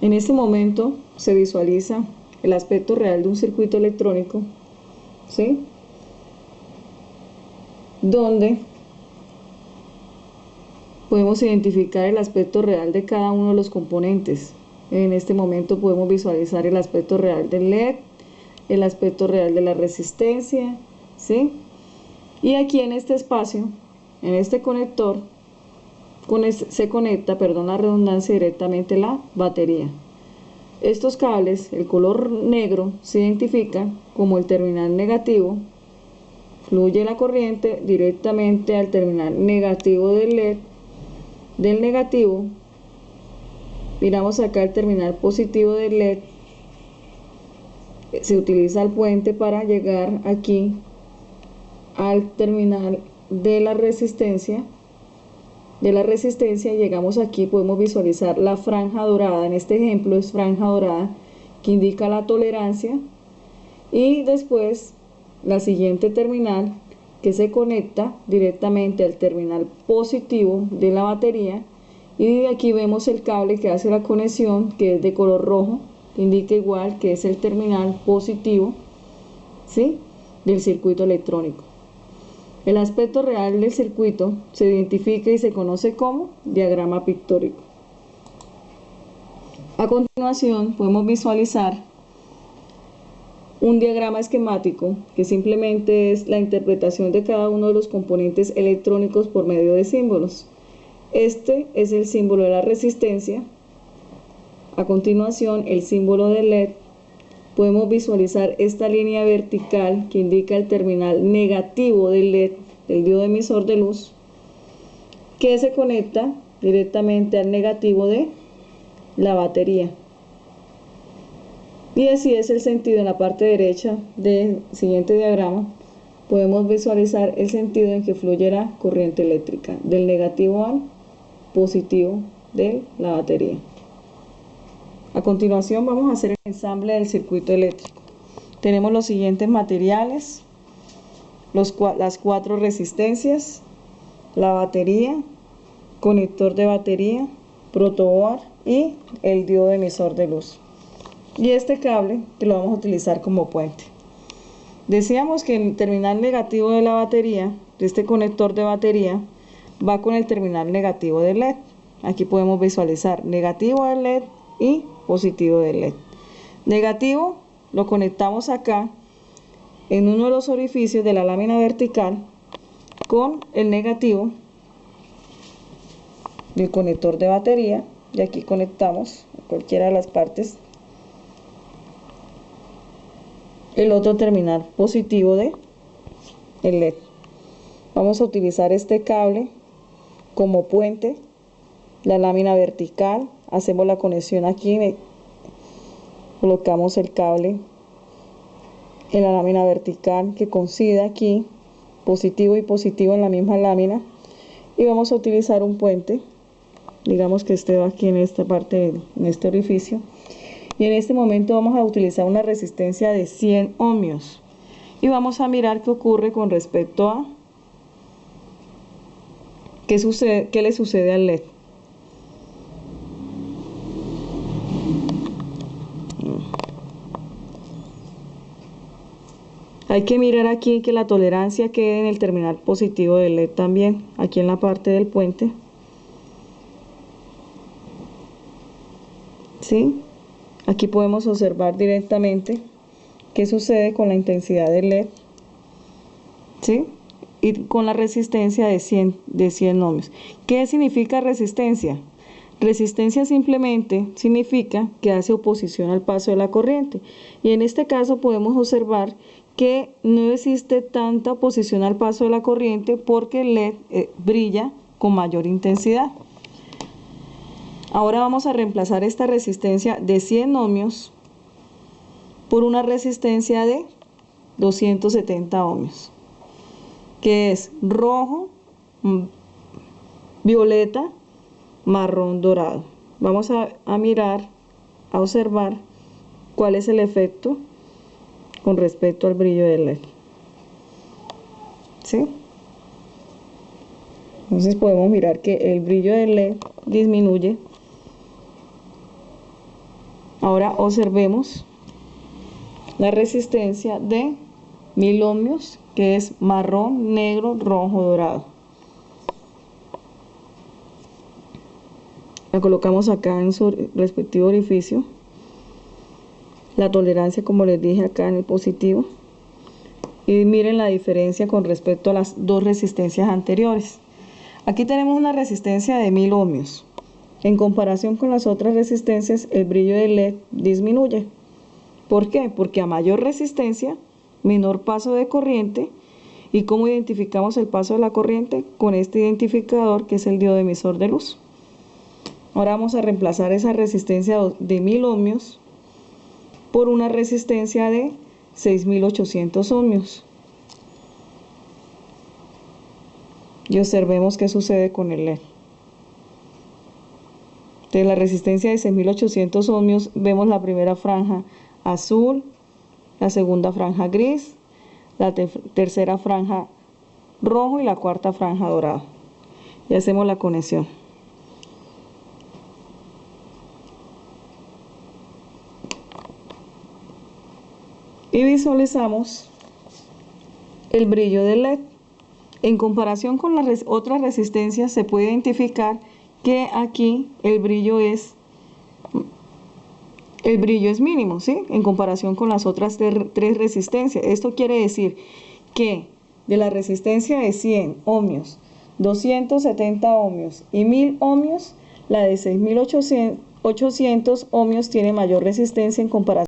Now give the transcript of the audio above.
En este momento se visualiza el aspecto real de un circuito electrónico, ¿sí? Donde podemos identificar el aspecto real de cada uno de los componentes. En este momento podemos visualizar el aspecto real del LED, el aspecto real de la resistencia, ¿sí? Y aquí en este espacio, en este conector, se conecta, perdón la redundancia, directamente la batería. Estos cables, el color negro, se identifica como el terminal negativo. Fluye la corriente directamente al terminal negativo del LED. Del negativo, miramos acá el terminal positivo del LED. Se utiliza el puente para llegar aquí al terminal de la resistencia. Llegamos aquí, podemos visualizar la franja dorada. En este ejemplo es franja dorada que indica la tolerancia, y después la siguiente terminal que se conecta directamente al terminal positivo de la batería, y de aquí vemos el cable que hace la conexión, que es de color rojo, que indica igual que es el terminal positivo, ¿sí?, del circuito electrónico. El aspecto real del circuito se identifica y se conoce como diagrama pictórico. A continuación podemos visualizar un diagrama esquemático, que simplemente es la interpretación de cada uno de los componentes electrónicos por medio de símbolos. Este es el símbolo de la resistencia. A continuación, el símbolo del LED. Podemos visualizar esta línea vertical que indica el terminal negativo del LED, del diodo emisor de luz, que se conecta directamente al negativo de la batería. Y así es el sentido. En la parte derecha del siguiente diagrama podemos visualizar el sentido en que fluye la corriente eléctrica del negativo al positivo de la batería. A continuación vamos a hacer el ensamble del circuito eléctrico. Tenemos los siguientes materiales: las 4 resistencias, la batería, conector de batería, protoboard y el diodo emisor de luz. Y este cable que lo vamos a utilizar como puente. Decíamos que el terminal negativo de la batería, de este conector de batería, va con el terminal negativo del LED. Aquí podemos visualizar negativo del LED y positivo del LED. Negativo lo conectamos acá en uno de los orificios de la lámina vertical con el negativo del conector de batería, y aquí conectamos cualquiera de las partes el otro terminal positivo de el LED. Vamos a utilizar este cable como puente, la lámina vertical. Hacemos la conexión aquí, colocamos el cable en la lámina vertical que coincida aquí, positivo y positivo en la misma lámina, y vamos a utilizar un puente, digamos que esté aquí en esta parte, en este orificio, y en este momento vamos a utilizar una resistencia de 100 ohmios y vamos a mirar qué ocurre con respecto a qué le sucede al LED. Hay que mirar aquí que la tolerancia quede en el terminal positivo del LED también, aquí en la parte del puente. ¿Sí? Aquí podemos observar directamente qué sucede con la intensidad del LED, ¿sí?, y con la resistencia de 100 ohmios. ¿Qué significa resistencia? Resistencia simplemente significa que hace oposición al paso de la corriente, y en este caso podemos observar que no existe tanta oposición al paso de la corriente porque el LED brilla con mayor intensidad. Ahora vamos a reemplazar esta resistencia de 100 ohmios por una resistencia de 270 ohmios, que es rojo, violeta, marrón, dorado. Vamos a mirar, a observar cuál es el efecto con respecto al brillo del LED. ¿Sí? Entonces podemos mirar que el brillo del LED disminuye Ahora observemos la resistencia de 1000 ohmios, que es marrón, negro, rojo, dorado. La colocamos acá en su respectivo orificio. La tolerancia, como les dije, acá en el positivo. Y miren la diferencia con respecto a las dos resistencias anteriores. Aquí tenemos una resistencia de 1000 ohmios. En comparación con las otras resistencias, el brillo del LED disminuye. ¿Por qué? Porque a mayor resistencia, menor paso de corriente. ¿Y cómo identificamos el paso de la corriente? Con este identificador, que es el diodo emisor de luz. Ahora vamos a reemplazar esa resistencia de 1000 ohmios por una resistencia de 6800 ohmios. Y observemos qué sucede con el LED. De la resistencia de 6800 ohmios vemos la primera franja azul, la segunda franja gris, la tercera franja rojo y la cuarta franja dorada. Y hacemos la conexión. Y visualizamos el brillo del LED. En comparación con las otras resistencias, se puede identificar que aquí el brillo es mínimo, ¿sí? En comparación con las otras tres resistencias. Esto quiere decir que de la resistencia de 100 ohmios, 270 ohmios y 1000 ohmios, la de 6800 ohmios tiene mayor resistencia en comparación